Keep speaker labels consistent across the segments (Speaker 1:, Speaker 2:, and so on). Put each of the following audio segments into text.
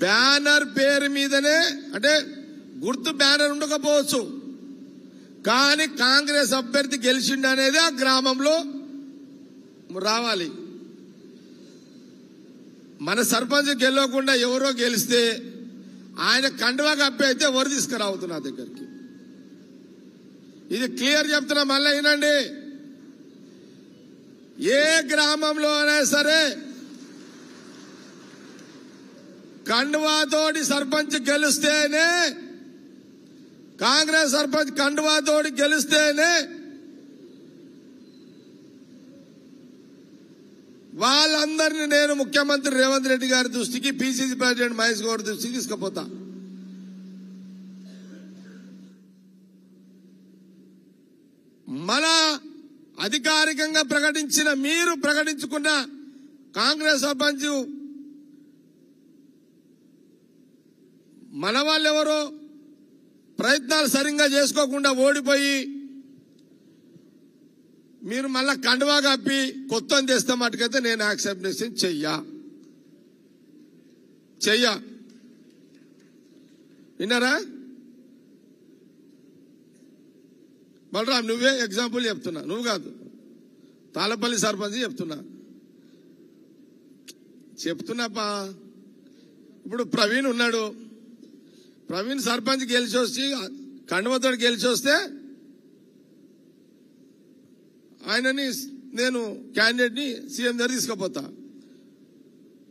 Speaker 1: Banner పేరు మీదనే అంటే గుర్తు బ్యానర్ ఉండకపోవచ్చు కానీ కాంగ్రెస్ అభ్యర్థి గెలిచిండు అనేది ఆ గ్రామంలో రావాలి. మన సర్పంచ్ గెలవకుండా ఎవరో గెలిస్తే ఆయన కండువా కప్పి అయితే ఎవరు తీసుకురావద్దు నా దగ్గరికి. ఇది క్లియర్ చెప్తున్నా, మళ్ళీ వినండి. ఏ గ్రామంలో అయినా సరే కండువాతోటి సర్పంచ్ గెలిస్తేనే, కాంగ్రెస్ సర్పంచ్ కండువాతోటి గెలిస్తేనే వాళ్ళందరినీ నేను ముఖ్యమంత్రి రేవంత్ రెడ్డి గారి దృష్టికి, పిసిసి ప్రెసిడెంట్ మహేష్ గౌడ్ దృష్టికి తీసుకుపోతా. మన అధికారికంగా ప్రకటించిన, మీరు ప్రకటించుకున్న కాంగ్రెస్ సర్పంచ్ మన వాళ్ళెవరో ప్రయత్నాలు సరిగ్గా చేసుకోకుండా ఓడిపోయి మీరు మళ్ళా కండువా కప్పి కొత్త తెస్తే మటుకైతే నేను యాక్సెప్టేషన్ చెయ్య. విన్నారా? బలరాం, నువ్వే ఎగ్జాంపుల్ చెప్తున్నా, నువ్వు కాదు, తాళపల్లి సర్పంచ్ చెప్తున్నాపా. ఇప్పుడు ప్రవీణ్ ఉన్నాడు, ప్రవీణ్ సర్పంచ్ గెలిచి వచ్చి కండువతో గెలిచి వస్తే ఆయనని నేను క్యాండిడేట్ ని సీఎం దగ్గర తీసుకుపోతా.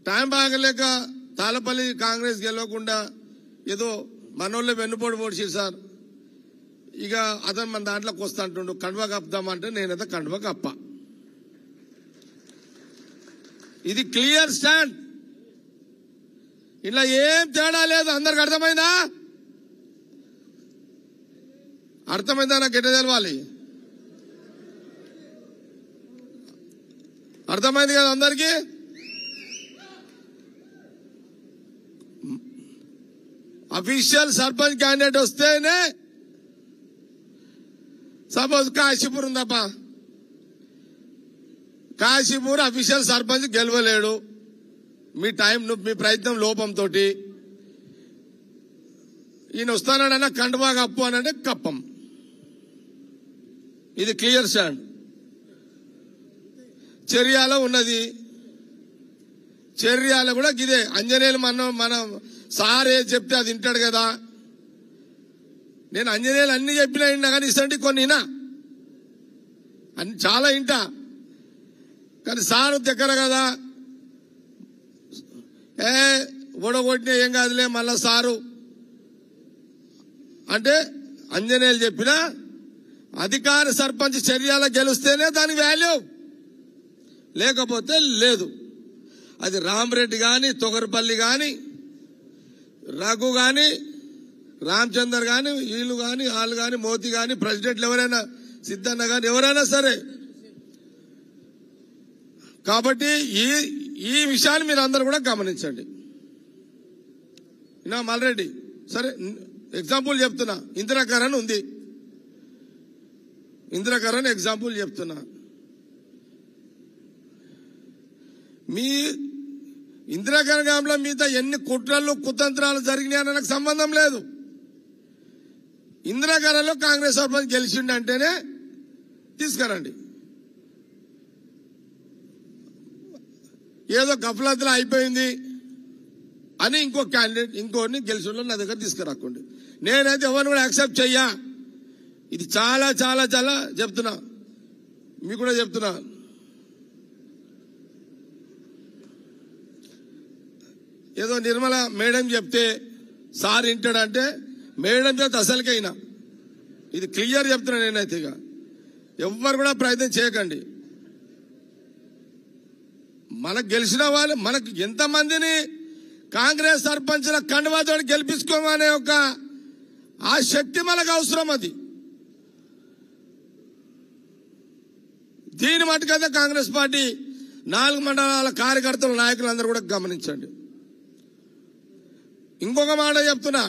Speaker 1: టైం బాగలేక తాళపల్లి కాంగ్రెస్ గెలవకుండా ఏదో మనోళ్ళే వెన్నుపోటు పొడిచి సార్, ఇక అతను మన దాంట్లోకి వస్తా అంటుండు, కండువా కప్పుదామంటే నేనైతే కండువా కప్ప. ఇది క్లియర్ స్టాండ్, ఇలా ఏం తేడా లేదు. అందరికి అర్థమైందా? అర్థమైందా? నాకు ఎట్లా తెలవాలి? అర్థమైంది కదా అందరికి? అఫీషియల్ సర్పంచ్ క్యాండిడేట్ వస్తేనే, సపోజ్ కాశీపూర్ ఉందప్ప, కాశీపూర్ అఫీషియల్ సర్పంచ్ గెలవలేడు, మీ ప్రయత్నం లోపంతో ఈయన వస్తానన్నా కండువా కప్పు అని అంటే కప్పం. ఇది క్లియర్ స్టాండ్. చర్యాల ఉన్నది, చర్యాల కూడా గిదే. అంజనేయులు మనం సారే చెప్తే అది వింటాడు కదా. నేను అంజనేయులు అన్ని చెప్పినా విన్నా కానీ ఇసంటి కొన్ని చాలా వింటా, కానీ సారు దగ్గర కదా, ఓడగొట్టినా ఏం కాదులే మళ్ళా సారు అంటే అంజనేయులు చెప్పిన అధికార సర్పంచ్ చర్యల గెలిస్తేనే దాని వాల్యూ, లేకపోతే లేదు. అది రామరెడ్డి గాని, తొగరపల్లి గాని, రఘు గాని, రామచందర్ గాని, వీళ్ళు గాని, వాళ్ళు గాని, మోతి గాని, ప్రెసిడెంట్లు ఎవరైనా, సిద్ధన్న గాని, ఎవరైనా సరే. కాబట్టి ఈ విషయాన్ని మీరు అందరూ కూడా గమనించండి. నా మల్రెడ్డి సరే ఎగ్జాంపుల్ చెప్తున్నా, ఇందిరాకరణ్ ఉంది, ఇందిరాకరణ్ ఎగ్జాంపుల్ చెప్తున్నా. మీ ఇందిరాకరణ్ గ్రామంలో మీతో ఎన్ని కుట్రలు కుతంత్రాలు జరిగినాయని నాకు సంబంధం లేదు. ఇందిరాకరణ్లో కాంగ్రెస్ సర్పంచ్ గెలిచిండు అంటేనే తీసుకురండి. ఏదో గఫలత్లో అయిపోయింది అని ఇంకో క్యాండిడేట్ ఇంకోని గెలిచిన నా దగ్గర తీసుకురాకండి. నేనైతే ఎవరిని కూడా యాక్సెప్ట్ చెయ్యా. ఇది చాలా చాలా చాలా చెప్తున్నా, మీకు కూడా చెప్తున్నా. ఏదో నిర్మల మేడం చెప్తే సార్ వింటాడంటే మేడం చేత అసలుకైనా ఇది క్లియర్ చెప్తున్నా. నేనైతే ఇక ఎవ్వరు కూడా ప్రయత్నం చేయకండి. మనకు గెలిచిన వాళ్ళు, మనకు ఎంతమందిని కాంగ్రెస్ సర్పంచ్ల కండువాతో గెలిపించుకోమనే ఒక ఆ శక్తి మనకు అవసరం. అది దీని మటుకైతే కాంగ్రెస్ పార్టీ 4 మండలాల కార్యకర్తలు, నాయకులందరూ కూడా గమనించండి. ఇంకొక మాట చెప్తున్నా,